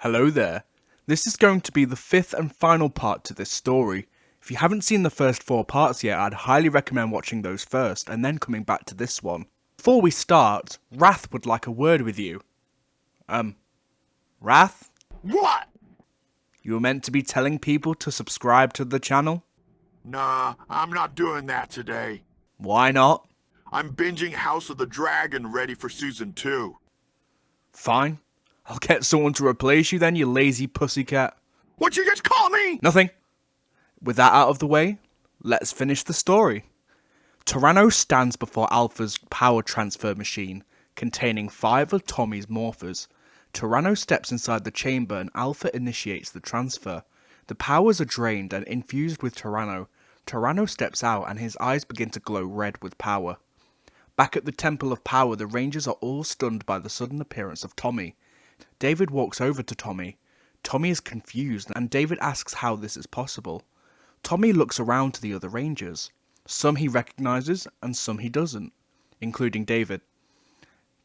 Hello there. This is going to be the fifth and final part to this story. If you haven't seen the first 4 parts yet, I'd highly recommend watching those first and then coming back to this one. Before we start, Wrath would like a word with you. Wrath? What? You were meant to be telling people to subscribe to the channel? Nah, I'm not doing that today. Why not? I'm binging House of the Dragon ready for season 2. Fine. I'll get someone to replace you then, you lazy pussycat. What'd you just call me? Nothing. With that out of the way, let's finish the story. Tyranno stands before Alpha's power transfer machine, containing 5 of Tommy's morphers. Tyranno steps inside the chamber and Alpha initiates the transfer. The powers are drained and infused with Tyranno. Tyranno steps out and his eyes begin to glow red with power. Back at the Temple of Power, the Rangers are all stunned by the sudden appearance of Tommy. David walks over to Tommy. Tommy is confused and David asks how this is possible. Tommy looks around to the other Rangers. Some he recognises and some he doesn't, including David.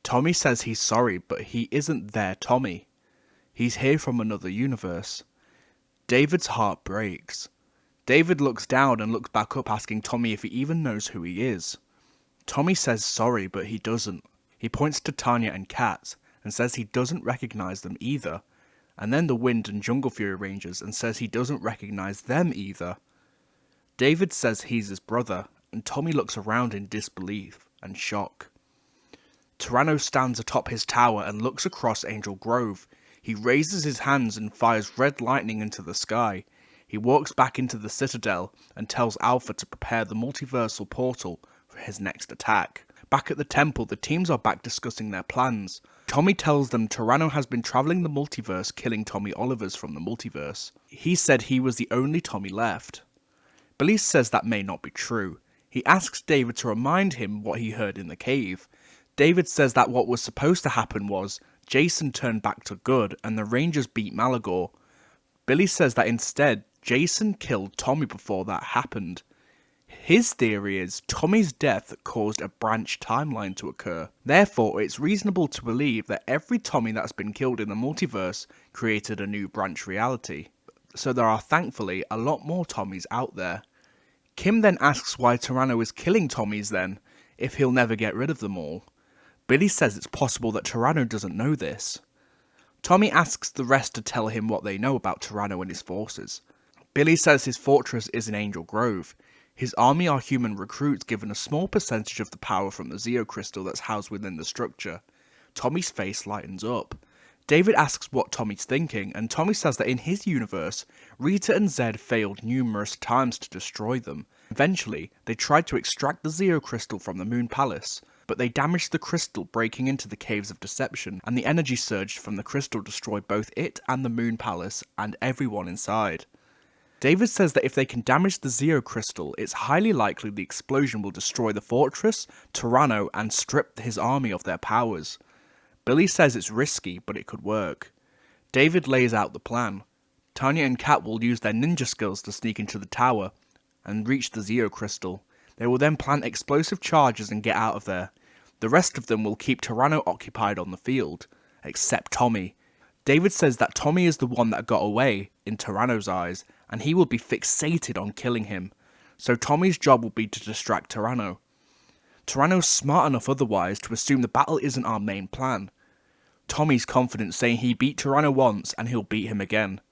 Tommy says he's sorry, but he isn't their Tommy. He's here from another universe. David's heart breaks. David looks down and looks back up, asking Tommy if he even knows who he is. Tommy says sorry, but he doesn't. He points to Tanya and Kat and says he doesn't recognise them either, and then the Wind and Jungle Fury Rangers and says he doesn't recognise them either. David says he's his brother, and Tommy looks around in disbelief and shock. Tyranno stands atop his tower and looks across Angel Grove. He raises his hands and fires red lightning into the sky. He walks back into the Citadel and tells Alpha to prepare the multiversal portal for his next attack. Back at the temple, the teams are back discussing their plans. Tommy tells them Tyranno has been travelling the multiverse, killing Tommy Olivers from the multiverse. He said he was the only Tommy left. Billy says that may not be true. He asks David to remind him what he heard in the cave. David says that what was supposed to happen was Jason turned back to good and the Rangers beat Malagor. Billy says that instead Jason killed Tommy before that happened. His theory is Tommy's death caused a branch timeline to occur. Therefore, it's reasonable to believe that every Tommy that's been killed in the multiverse created a new branch reality. So there are thankfully a lot more Tommys out there. Kim then asks why Tyranno is killing Tommys then, if he'll never get rid of them all. Billy says it's possible that Tyranno doesn't know this. Tommy asks the rest to tell him what they know about Tyranno and his forces. Billy says his fortress is in Angel Grove. His army are human recruits given a small percentage of the power from the Zeo crystal that's housed within the structure. Tommy's face lightens up. David asks what Tommy's thinking, and Tommy says that in his universe, Rita and Zed failed numerous times to destroy them. Eventually, they tried to extract the Zeo crystal from the Moon Palace, but they damaged the crystal, breaking into the Caves of Deception, and the energy surge from the crystal destroyed both it and the Moon Palace, and everyone inside. David says that if they can damage the Zeo crystal, it's highly likely the explosion will destroy the fortress, Tyranno, and strip his army of their powers. Billy says it's risky, but it could work. David lays out the plan. Tanya and Kat will use their ninja skills to sneak into the tower and reach the Zeo crystal. They will then plant explosive charges and get out of there. The rest of them will keep Tyranno occupied on the field, except Tommy. David says that Tommy is the one that got away, in Tyranno's eyes, and he will be fixated on killing him. So Tommy's job will be to distract Tyranno. Tyranno's smart enough otherwise to assume the battle isn't our main plan. Tommy's confident, saying he beat Tyranno once and he'll beat him again.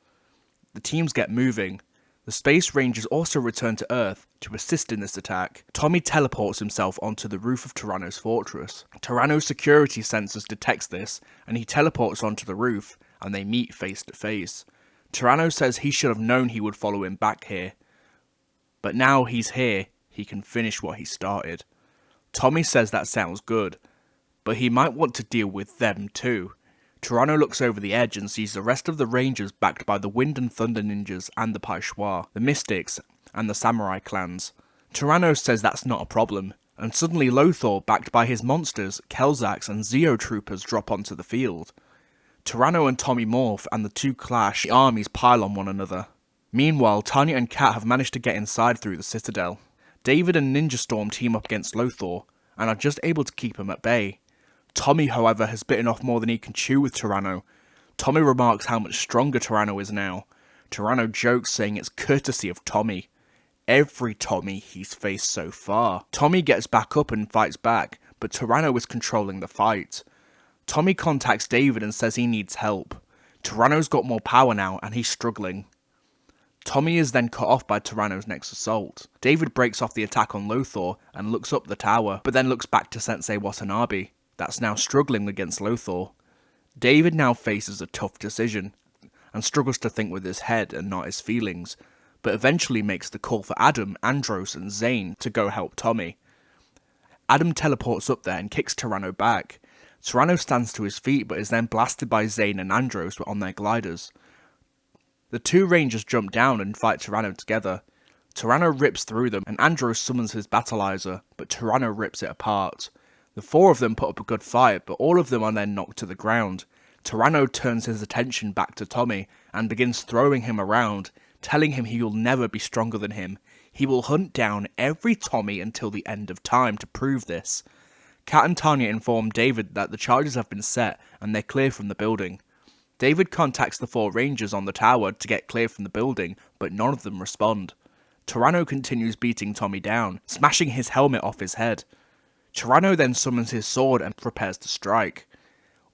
The teams get moving. The Space Rangers also return to Earth to assist in this attack. Tommy teleports himself onto the roof of Tyranno's fortress. Tyranno's security sensors detects this, and he teleports onto the roof, and they meet face to face. Tyranno says he should have known he would follow him back here. But now he's here, he can finish what he started. Tommy says that sounds good, but he might want to deal with them too. Tyranno looks over the edge and sees the rest of the Rangers backed by the Wind and Thunder Ninjas and the Paishwa, the Mystics, and the Samurai clans. Tyranno says that's not a problem, and suddenly Lothar, backed by his monsters, Kelzax and Zeo troopers drop onto the field. Tyranno and Tommy morph and the two clash, the armies pile on one another. Meanwhile, Tanya and Kat have managed to get inside through the Citadel. David and Ninja Storm team up against Lothar, and are just able to keep him at bay. Tommy, however, has bitten off more than he can chew with Tyranno. Tommy remarks how much stronger Tyranno is now. Tyranno jokes, saying it's courtesy of Tommy. Every Tommy he's faced so far. Tommy gets back up and fights back, but Tyranno is controlling the fight. Tommy contacts David and says he needs help. Tyranno's got more power now and he's struggling. Tommy is then cut off by Tyranno's next assault. David breaks off the attack on Lothar and looks up the tower, but then looks back to Sensei Watanabe, that's now struggling against Lothar. David now faces a tough decision, and struggles to think with his head and not his feelings, but eventually makes the call for Adam, Andros and Zane to go help Tommy. Adam teleports up there and kicks Tyranno back. Tyranno stands to his feet but is then blasted by Zane and Andros on their gliders. The two Rangers jump down and fight Tyranno together. Tyranno rips through them and Andros summons his battleizer, but Tyranno rips it apart. The four of them put up a good fight, but all of them are then knocked to the ground. Tyranno turns his attention back to Tommy and begins throwing him around, telling him he will never be stronger than him. He will hunt down every Tommy until the end of time to prove this. Kat and Tanya inform David that the charges have been set and they're clear from the building. David contacts the four Rangers on the tower to get clear from the building, but none of them respond. Tyranno continues beating Tommy down, smashing his helmet off his head. Tyranno then summons his sword and prepares to strike.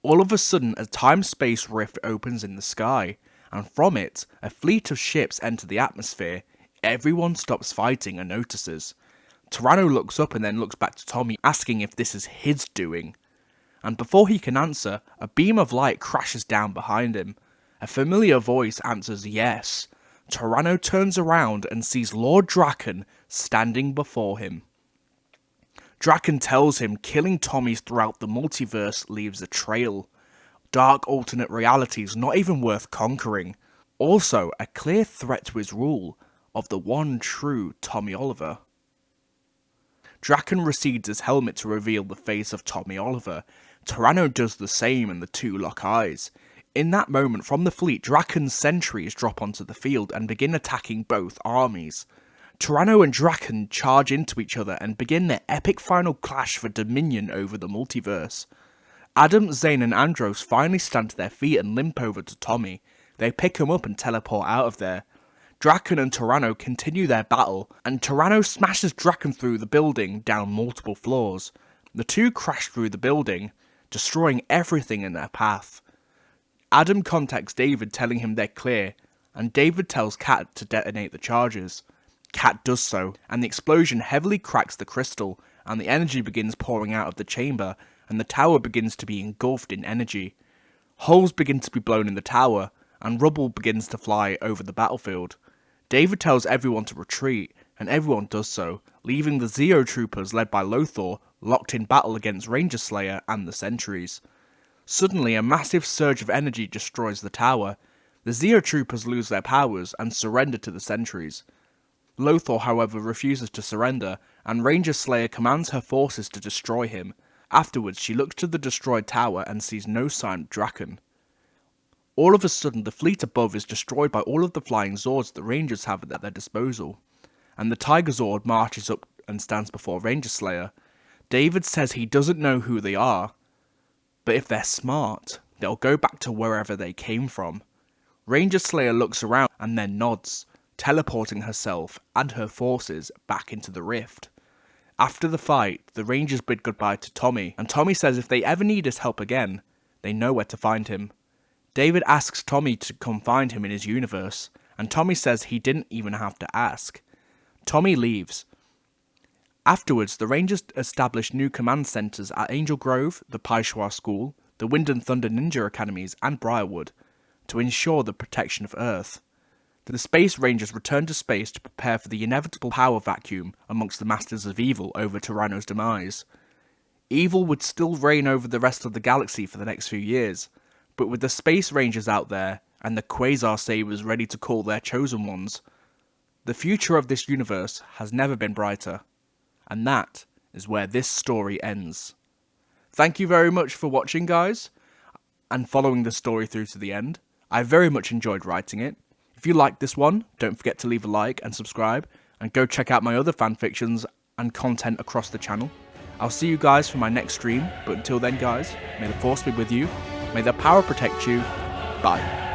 All of a sudden, a time-space rift opens in the sky, and from it, a fleet of ships enter the atmosphere. Everyone stops fighting and notices. Tyranno looks up and then looks back to Tommy, asking if this is his doing. And before he can answer, a beam of light crashes down behind him. A familiar voice answers yes. Tyranno turns around and sees Lord Draken standing before him. Draken tells him killing Tommies throughout the multiverse leaves a trail. Dark alternate realities not even worth conquering. Also, a clear threat to his rule of the one true Tommy Oliver. Draken recedes his helmet to reveal the face of Tommy Oliver. Tyranno does the same and the two lock eyes. In that moment, from the fleet, Draken's sentries drop onto the field and begin attacking both armies. Tyranno and Draken charge into each other and begin their epic final clash for dominion over the multiverse. Adam, Zane and Andros finally stand to their feet and limp over to Tommy. They pick him up and teleport out of there. Draken and Tyranno continue their battle, and Tyranno smashes Draken through the building down multiple floors. The two crash through the building, destroying everything in their path. Adam contacts David telling him they're clear, and David tells Kat to detonate the charges. Kat does so, and the explosion heavily cracks the crystal, and the energy begins pouring out of the chamber, and the tower begins to be engulfed in energy. Holes begin to be blown in the tower, and rubble begins to fly over the battlefield. David tells everyone to retreat, and everyone does so, leaving the Zeo troopers led by Lothar locked in battle against Ranger Slayer and the sentries. Suddenly, a massive surge of energy destroys the tower. The Zeo troopers lose their powers and surrender to the sentries. Lothar, however, refuses to surrender, and Ranger Slayer commands her forces to destroy him. Afterwards, she looks to the destroyed tower and sees no sign of Draken. All of a sudden, the fleet above is destroyed by all of the flying Zords the Rangers have at their disposal, and the Tiger Zord marches up and stands before Ranger Slayer. David says he doesn't know who they are, but if they're smart, they'll go back to wherever they came from. Ranger Slayer looks around and then nods, teleporting herself and her forces back into the rift. After the fight, the Rangers bid goodbye to Tommy, and Tommy says if they ever need his help again, they know where to find him. David asks Tommy to come find him in his universe, and Tommy says he didn't even have to ask. Tommy leaves. Afterwards, the Rangers establish new command centres at Angel Grove, the Paishwa School, the Wind and Thunder Ninja Academies, and Briarwood, to ensure the protection of Earth. The Space Rangers return to space to prepare for the inevitable power vacuum amongst the Masters of Evil over Tyranno's demise. Evil would still reign over the rest of the galaxy for the next few years, but with the Space Rangers out there, and the Quasar Sabers ready to call their chosen ones, the future of this universe has never been brighter. And that is where this story ends. Thank you very much for watching, guys, and following the story through to the end. I very much enjoyed writing it. If you liked this one, don't forget to leave a like and subscribe, and go check out my other fanfictions and content across the channel. I'll see you guys for my next stream, but until then guys, may the Force be with you, may the power protect you, Bye.